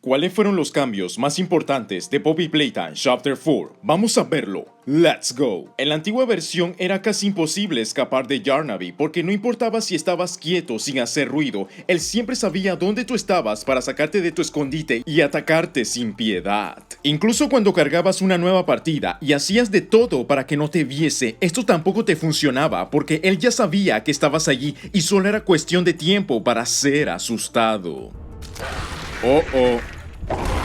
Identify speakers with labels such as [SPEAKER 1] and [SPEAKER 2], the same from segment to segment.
[SPEAKER 1] ¿Cuáles fueron los cambios más importantes de Poppy Playtime Chapter 4? Vamos a verlo. ¡Let's go! En la antigua versión era casi imposible escapar de Yarnaby porque no importaba si estabas quieto sin hacer ruido, él siempre sabía dónde tú estabas para sacarte de tu escondite y atacarte sin piedad. Incluso cuando cargabas una nueva partida y hacías de todo para que no te viese, esto tampoco te funcionaba porque él ya sabía que estabas allí y solo era cuestión de tiempo para ser asustado. Oh.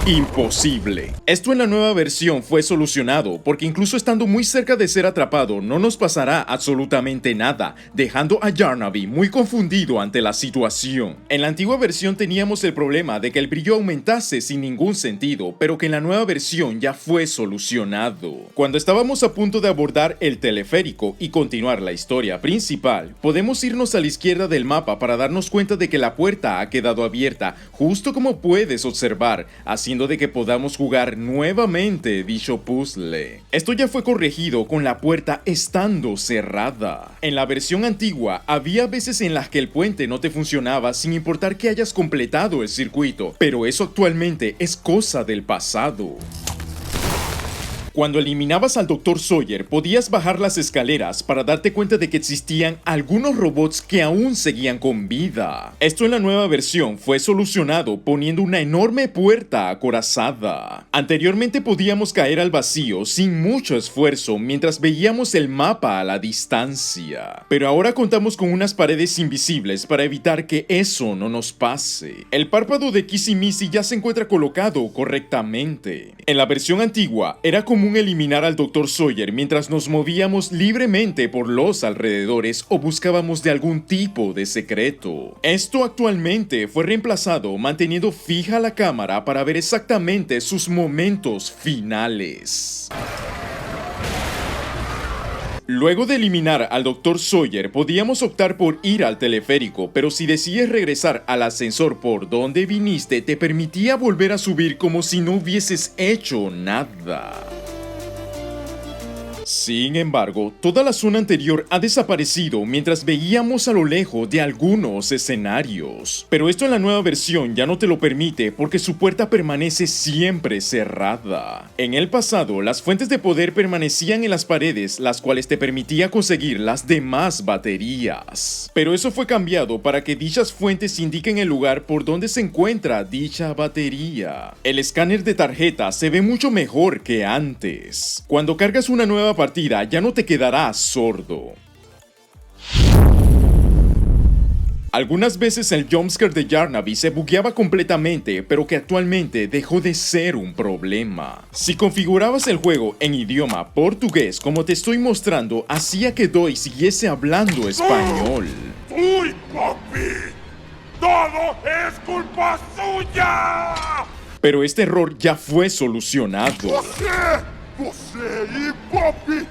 [SPEAKER 1] Imposible. Esto en la nueva versión fue solucionado porque incluso estando muy cerca de ser atrapado no nos pasará absolutamente nada, dejando a Yarnaby muy confundido ante la situación. En la antigua versión teníamos el problema de que el brillo aumentase sin ningún sentido, pero que en la nueva versión ya fue solucionado. Cuando estábamos a punto de abordar el teleférico y continuar la historia principal, podemos irnos a la izquierda del mapa para darnos cuenta de que la puerta ha quedado abierta, justo como puedes observar, haciendo de que podamos jugar nuevamente dicho puzzle. Esto ya fue corregido con la puerta estando cerrada. En la versión antigua había veces en las que el puente no te funcionaba sin importar que hayas completado el circuito, pero eso actualmente es cosa del pasado. Cuando eliminabas al Dr. Sawyer, podías bajar las escaleras para darte cuenta de que existían algunos robots que aún seguían con vida. Esto en la nueva versión fue solucionado poniendo una enorme puerta acorazada. Anteriormente podíamos caer al vacío sin mucho esfuerzo mientras veíamos el mapa a la distancia. Pero ahora contamos con unas paredes invisibles para evitar que eso no nos pase. El párpado de Kissy Missy ya se encuentra colocado correctamente. En la versión antigua era común eliminar al Dr. Sawyer mientras nos movíamos libremente por los alrededores o buscábamos de algún tipo de secreto. Esto actualmente fue reemplazado manteniendo fija la cámara para ver exactamente sus momentos finales. Luego de eliminar al Dr. Sawyer, podíamos optar por ir al teleférico, pero si decides regresar al ascensor por donde viniste, te permitía volver a subir como si no hubieses hecho nada. Sin embargo, toda la zona anterior ha desaparecido mientras veíamos a lo lejos de algunos escenarios. Pero esto en la nueva versión ya no te lo permite porque su puerta permanece siempre cerrada. En el pasado, las fuentes de poder permanecían en las paredes, las cuales te permitía conseguir las demás baterías. Pero eso fue cambiado para que dichas fuentes indiquen el lugar por donde se encuentra dicha batería. El escáner de tarjeta se ve mucho mejor que antes. Cuando cargas una nueva partida ya no te quedarás sordo. Algunas veces el jumpscare de Yarnaby se bugueaba completamente, pero que actualmente dejó de ser un problema. Si configurabas el juego en idioma portugués como te estoy mostrando, hacía que Doi siguiese hablando español.
[SPEAKER 2] ¡Uy, papi! ¡Todo es culpa suya!
[SPEAKER 1] Pero este error ya fue solucionado.
[SPEAKER 2] Você e Poppy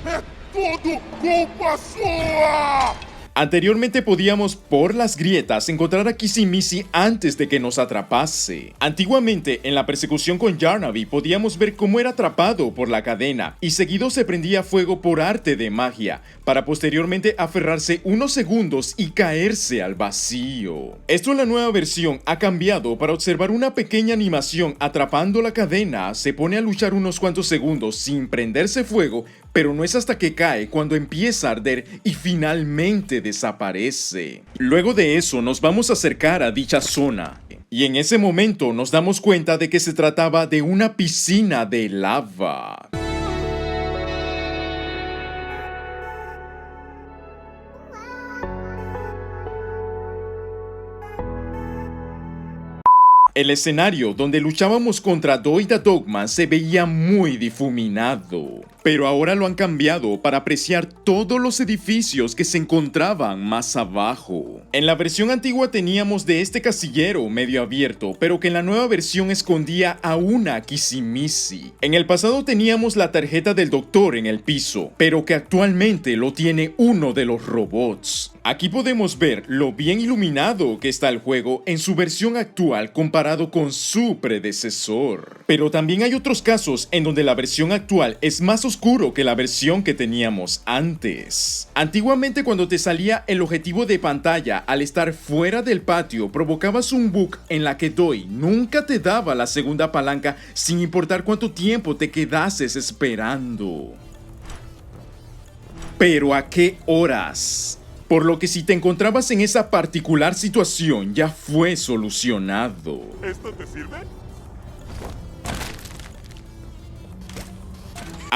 [SPEAKER 2] é tudo culpa sua!
[SPEAKER 1] Anteriormente podíamos, por las grietas, encontrar a Kissy Missy antes de que nos atrapase. Antiguamente, en la persecución con Yarnaby, podíamos ver cómo era atrapado por la cadena y seguido se prendía fuego por arte de magia, para posteriormente aferrarse unos segundos y caerse al vacío. Esto en la nueva versión ha cambiado para observar una pequeña animación atrapando la cadena, se pone a luchar unos cuantos segundos sin prenderse fuego, pero no es hasta que cae cuando empieza a arder y finalmente desaparece. Luego de eso nos vamos a acercar a dicha zona y en ese momento nos damos cuenta de que se trataba de una piscina de lava. El escenario donde luchábamos contra Doi the Dogman se veía muy difuminado, pero ahora lo han cambiado para apreciar todos los edificios que se encontraban más abajo. En la versión antigua teníamos de este casillero medio abierto, pero que en la nueva versión escondía a una Kissy Missy. En el pasado teníamos la tarjeta del doctor en el piso, pero que actualmente lo tiene uno de los robots. Aquí podemos ver lo bien iluminado que está el juego en su versión actual comparado con su predecesor. Pero también hay otros casos en donde la versión actual es más oscura oscuro que la versión que teníamos antes. Antiguamente, cuando te salía el objetivo de pantalla al estar fuera del patio, provocabas un bug en la que Doi nunca te daba la segunda palanca sin importar cuánto tiempo te quedases esperando. Pero ¿a qué horas? Por lo que si te encontrabas en esa particular situación, ya fue solucionado.
[SPEAKER 2] ¿Esto te sirve?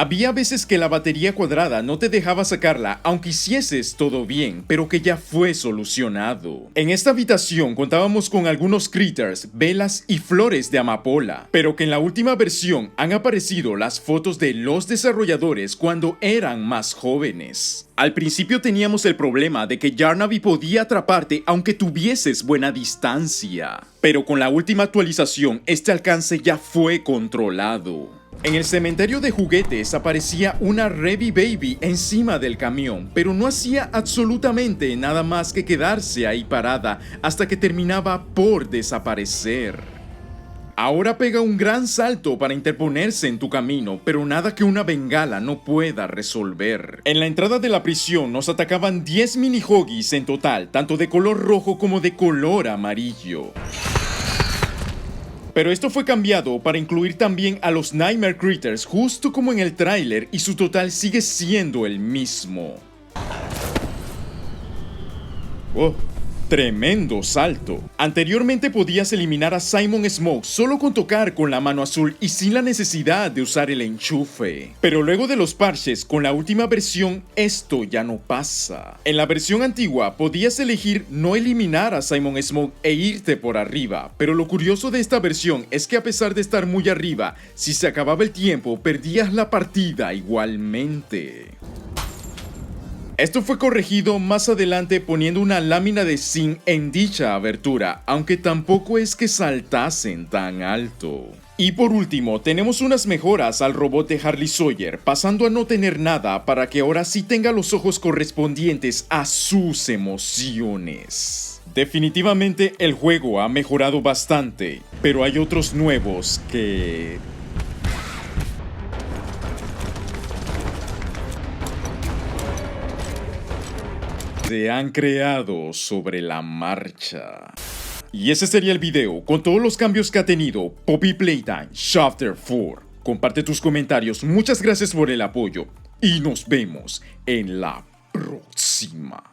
[SPEAKER 1] Había veces que la batería cuadrada no te dejaba sacarla aunque hicieses todo bien, pero que ya fue solucionado. En esta habitación contábamos con algunos critters, velas y flores de amapola, pero que en la última versión han aparecido las fotos de los desarrolladores cuando eran más jóvenes. Al principio teníamos el problema de que Yarnabee podía atraparte aunque tuvieses buena distancia, pero con la última actualización este alcance ya fue controlado. En el cementerio de juguetes aparecía una Revy Baby encima del camión, pero no hacía absolutamente nada más que quedarse ahí parada hasta que terminaba por desaparecer. Ahora pega un gran salto para interponerse en tu camino, pero nada que una bengala no pueda resolver. En la entrada de la prisión nos atacaban 10 mini Hoggies en total, tanto de color rojo como de color amarillo. Pero esto fue cambiado para incluir también a los Nightmare Critters justo como en el tráiler y su total sigue siendo el mismo. Oh, tremendo salto. Anteriormente podías eliminar a Simon Smoke solo con tocar con la mano azul y sin la necesidad de usar el enchufe. Pero luego de los parches, con la última versión, esto ya no pasa. En la versión antigua podías elegir no eliminar a Simon Smoke e irte por arriba, pero lo curioso de esta versión es que a pesar de estar muy arriba, si se acababa el tiempo, perdías la partida igualmente. Esto fue corregido más adelante poniendo una lámina de zinc en dicha abertura, aunque tampoco es que saltasen tan alto. Y por último, tenemos unas mejoras al robot de Harley Sawyer, pasando a no tener nada para que ahora sí tenga los ojos correspondientes a sus emociones. Definitivamente el juego ha mejorado bastante, pero hay otros nuevos que se han creado sobre la marcha. Y ese sería el video con todos los cambios que ha tenido Poppy Playtime Chapter 4. Comparte tus comentarios, muchas gracias por el apoyo y nos vemos en la próxima.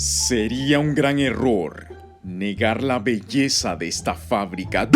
[SPEAKER 1] Sería un gran error negar la belleza de esta fábrica.